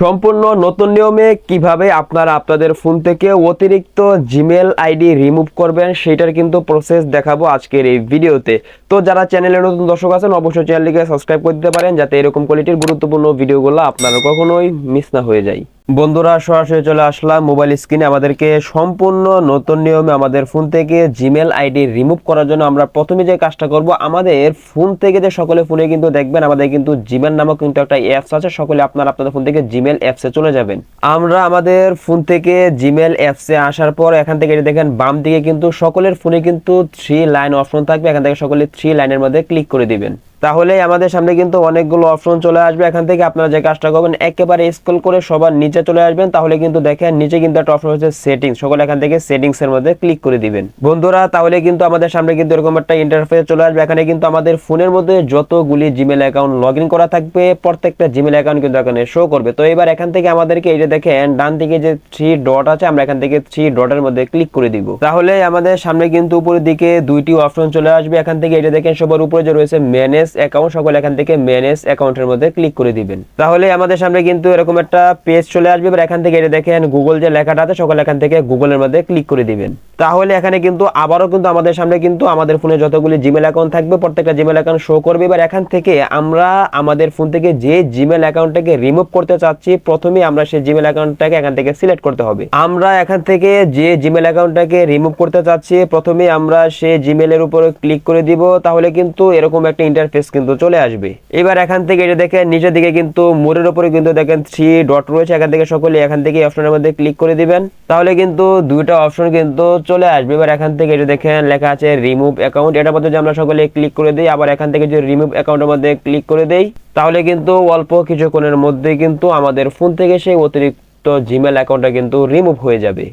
সম্পূর্ণ নতুন নিয়মে কিভাবে আপনারা আপনাদের ফোন থেকে অতিরিক্ত জিমেল আইডি রিমুভ করবেন সেটার কিন্তু প্রসেস দেখাবো আজকের এই ভিডিওতে। তো যারা চ্যানেলে নতুন দর্শক আছেন অবশ্যই চ্যানেলটিকে সাবস্ক্রাইব করে দিতে পারেন, যাতে এরকম কোয়ালিটির গুরুত্বপূর্ণ ভিডিওগুলো আপনারা কখনোই মিস না হয়ে যায়। বন্ধুরা, সরাসরি চলে আসলাম মোবাইল স্ক্রিনে। আমাদেরকে সম্পূর্ণ নতুন নিয়মে আমাদের ফোন থেকে জিমেল আইডি রিমুভ করার জন্য আমরা প্রথমে যে কাজটা করব, আমাদের ফোন থেকে যে সকলে ফোনে কিন্তু দেখবেন আমাদের কিন্তু জিমেল নামক কিন্তু একটা অ্যাপস আছে। সকলে আপনারা আপনাদের ফোন থেকে জিমেল অ্যাপসে চলে যাবেন। আমরা আমাদের ফোন থেকে জিমেল অ্যাপসে আসার পর এখান থেকে দেখেন বাম দিকে কিন্তু সকলের ফোনে কিন্তু 3 লাইন অপশন থাকবে। এখান থেকে সকলে 3 লাইনের মধ্যে ক্লিক করে দিবেন। তাহলে আমাদের সামনে কিন্তু অনেকগুলো অপশন চলে আসবে। এখান থেকে আপনারা যে কাজটা করবেন, একেবারে স্ক্রল করে সবার নিচে চলে আসবেন। তাহলে কিন্তু দেখেন নিচে কিন্তু একটা অপশন হচ্ছে সেটিংস। সকলে এখান থেকে সেটিংস এর মধ্যে ক্লিক করে দিবেন বন্ধুরা। তাহলে কিন্তু আমাদের সামনে কিন্তু এরকম একটা ইন্টারফেস চলে আসবে। এখানে কিন্তু আমাদের ফোনের মধ্যে যতগুলি জিমেল অ্যাকাউন্ট লগইন করা থাকবে প্রত্যেকটা জিমেল অ্যাকাউন্ট কিন্তু এখানে শো করবে। তো এবার এখান থেকে আমাদেরকে এই যে দেখেন ডান দিকে যে 3 ডট আছে, আমরা এখান থেকে 3 ডটের মধ্যে ক্লিক করে দিব। তাহলে আমাদের সামনে কিন্তু উপরের দিকে দুইটি অপশন চলে আসবে। এখান থেকে এই যে দেখেন সবার উপরে যে রয়েছে ম্যানেজ অ্যাকাউন্ট, সকলে এখান থেকে ম্যানেজ অ্যাকাউন্টের মধ্যে ক্লিক করে দিবেন। তাহলে আমাদের সামনে কিন্তু এরকম একটা পেজ চলে আসবে। এবার এখান থেকে এটা দেখেন গুগল যে লেখাটা আছে, সকলে এখান থেকে গুগলের মধ্যে ক্লিক করে দিবেন। তাহলে এখানে কিন্তু আবারও কিন্তু আমাদের সামনে কিন্তু আমাদের ফোনে যতগুলি জিমেল অ্যাকাউন্ট থাকবে প্রত্যেকটা জিমেল অ্যাকাউন্ট শো করবে। এবার এখান থেকে আমরা আমাদের ফোন থেকে যে জিমেল অ্যাকাউন্টটাকে রিমুভ করতে চাচ্ছি, প্রথমে আমরা সেই জিমেল অ্যাকাউন্টটাকে এখান থেকে সিলেক্ট করতে হবে। আমরা এখান থেকে যে জিমেল অ্যাকাউন্টটাকে রিমুভ করতে চাচ্ছি প্রথমে আমরা সেই জিমেলের উপরে ক্লিক করে দিব। তাহলে কিন্তু এরকম একটা ইন্টারফেস কিন্তু চলে আসবে। এবার এখান থেকে এটা দেখেন নিচের দিকে কিন্তু মোড়ের উপরে কিন্তু দেখেন 3 ডট রয়েছে। এখান থেকে সকলে এখান থেকে অপশনের মধ্যে ক্লিক করে দিবেন। তাহলে কিন্তু দুইটা অপশন কিন্তু চলে আসবে। এবার এখান থেকে এটা দেখেন লেখা আছে রিমুভ অ্যাকাউন্ট, এটার মধ্যে যে আমরা সকলে ক্লিক করে দিই, আবার এখান থেকে যে রিমুভ অ্যাকাউন্টের মধ্যে ক্লিক করে দেই, তাহলে কিন্তু অল্প কিছুক্ষণের মধ্যেই কিন্তু আমাদের ফোন থেকে সেই অতিরিক্ত জিমেল অ্যাকাউন্টটা কিন্তু রিমুভ হয়ে যাবে।